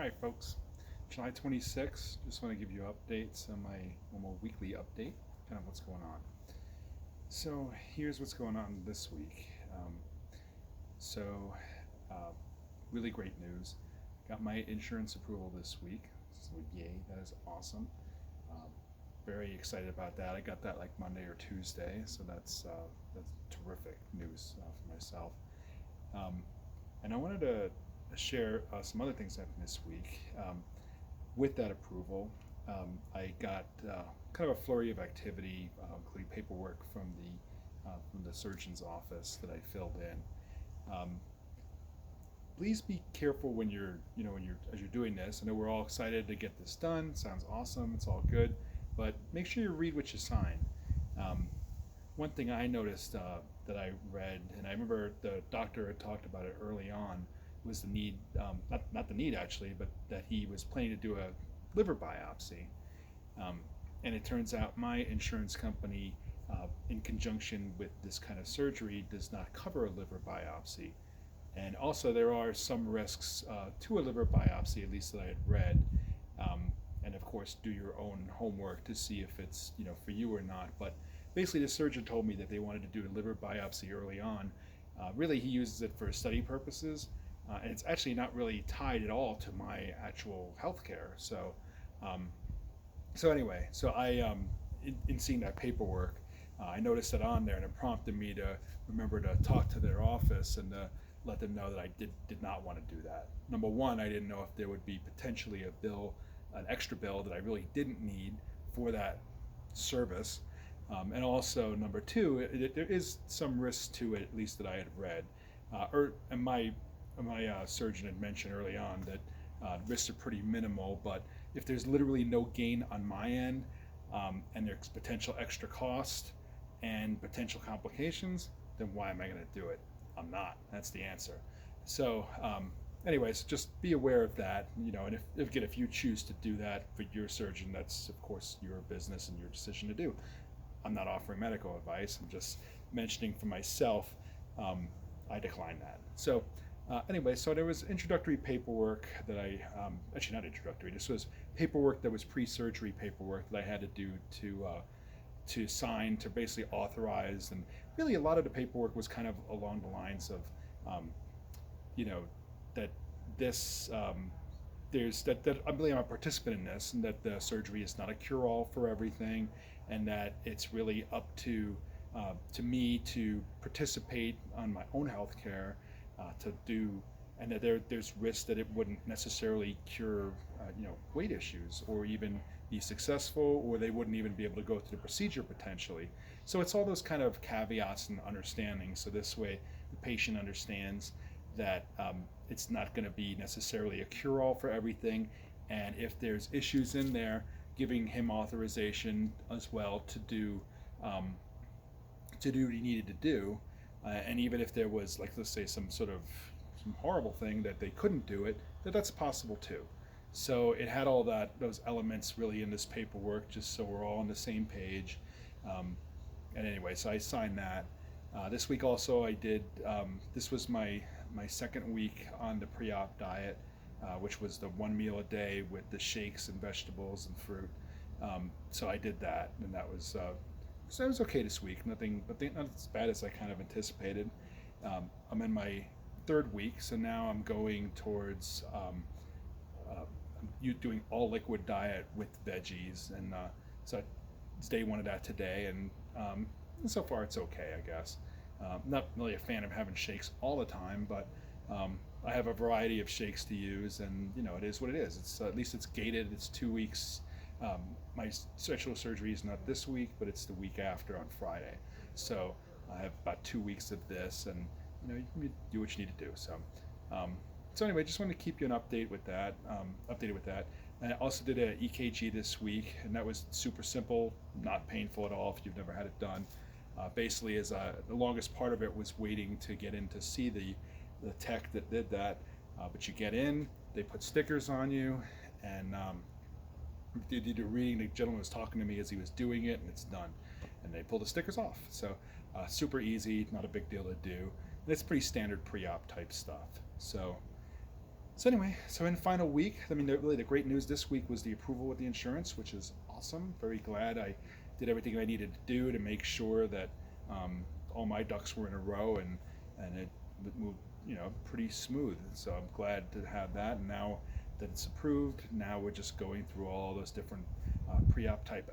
All right, folks. July 26th. Just want to give you updates on my normal weekly update, kind of what's going on. So here's what's going on this week. So, uh, really great news. Got my insurance approval this week. So yay, that is awesome. Um, Very excited about that. I got that like Monday or Tuesday, so that's terrific news for myself. Um, and I wanted to share some other things that happened this week. With that approval, I got kind of a flurry of activity, including paperwork from the surgeon's office that I filled in. Please be careful when you're as you're doing this. I know we're all excited to get this done. Sounds awesome. It's all good, but make sure you read what you sign. Um, One thing I noticed that I read, and I remember the doctor had talked about it early on, was the need, not the need actually, but that he was planning to do a liver biopsy. Um, and it turns out my insurance company, in conjunction with this kind of surgery, does not cover a liver biopsy. And also, there are some risks to a liver biopsy, at least that I had read. Um, and of course, do your own homework to see if it's for you or not. But basically, the surgeon told me that they wanted to do a liver biopsy early on. Really, he uses it for study purposes, and it's actually not really tied at all to my actual healthcare. Um, so anyway, in seeing that paperwork, I noticed that on there, and it prompted me to remember to talk to their office and let them know that I did not want to do that. Number one, I didn't know if there would be potentially a bill, an extra bill that I really didn't need for that service, and also number two, there is some risk to it, at least that I had read, and my surgeon had mentioned early on that risks are pretty minimal, but if there's literally no gain on my end, and there's potential extra cost and potential complications, then why am I going to do it? I'm not. That's the answer. So, anyways, just be aware of that. And if you choose to do that for your surgeon, that's of course your business and your decision to do. I'm not offering medical advice. I'm just mentioning for myself. I decline that. So, anyway, so there was introductory paperwork that actually not introductory. This was paperwork that was pre-surgery paperwork that I had to do to sign to basically authorize, and really a lot of the paperwork was kind of along the lines of, you know, that this there's that I believe I'm a participant in this, and that the surgery is not a cure-all for everything, and that it's really up to me to participate on my own health care, to do, and that there's risk that it wouldn't necessarily cure, weight issues, or even be successful, or they wouldn't even be able to go through the procedure potentially. So it's all those kind of caveats and understanding. So this way, the patient understands that it's not going to be necessarily a cure-all for everything, and if there's issues in there, giving him authorization as well to do what he needed to do, and even if there was, like, let's say some horrible thing that they couldn't do it, that's possible too. So it had all those elements really in this paperwork, just so we're all on the same page. And anyway, so I signed that. This week also I did. This was my second week on the Preop diet, which was the one meal a day with the shakes and vegetables and fruit. So I did that, and so it was okay this week. Nothing, but not as bad as I kind of anticipated. I'm in my third week, so now I'm going towards you doing all liquid diet with veggies, and so it's day one of that today, and so far it's okay, I guess. Not really a fan of having shakes all the time, but I have a variety of shakes to use, and it is what it is. It's at least it's gated. It's 2 weeks. My sexual surgery is not this week, but it's the week after on Friday. So I have about 2 weeks of this, and you do what you need to do. So anyway, just wanted to keep you updated with that. And I also did a EKG this week, and that was super simple, not painful at all if you've never had it done. Basically, the longest part of it was waiting to get in to see the tech that did that. But you get in, they put stickers on you, and they did a reading. The gentleman was talking to me as he was doing it, and it's done. And they pull the stickers off. So super easy, not a big deal to do. And it's pretty standard pre-op type stuff. So So anyway, so in final week, I mean, really the great news this week was the approval with the insurance, which is awesome. Very glad I did everything I needed to do to make sure that all my ducks were in a row, and it moved, pretty smooth. So I'm glad to have that. And now that it's approved, now we're just going through all those different pre-op type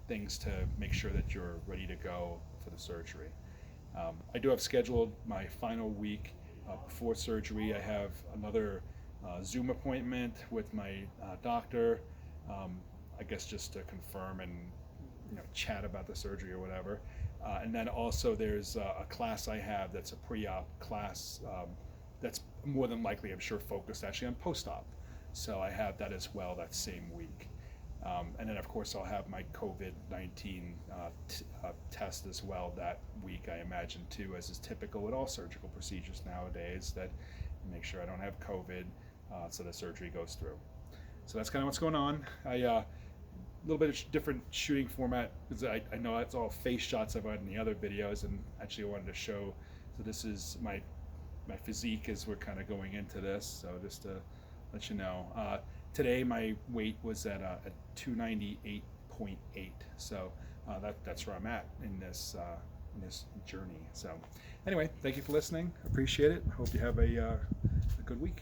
things to make sure that you're ready to go for the surgery. I do have scheduled my final week before surgery. I have another Zoom appointment with my doctor. I guess just to confirm and chat about the surgery or whatever. And then also there's a class I have that's a pre-op class that's more than likely, I'm sure, focused actually on post-op. So I have that as well that same week. And then, of course, I'll have my COVID-19 test as well that week, I imagine, too, as is typical with all surgical procedures nowadays, that make sure I don't have COVID so the surgery goes through. So that's kind of what's going on. A little bit of different shooting format, because I know that's all face shots I've had in the other videos, and actually I wanted to show, so this is my physique as we're kind of going into this, so just to let you know. Today my weight was at 298.8, so that's where I'm at in this journey. So anyway, thank you for listening. Appreciate it. Hope you have a good week.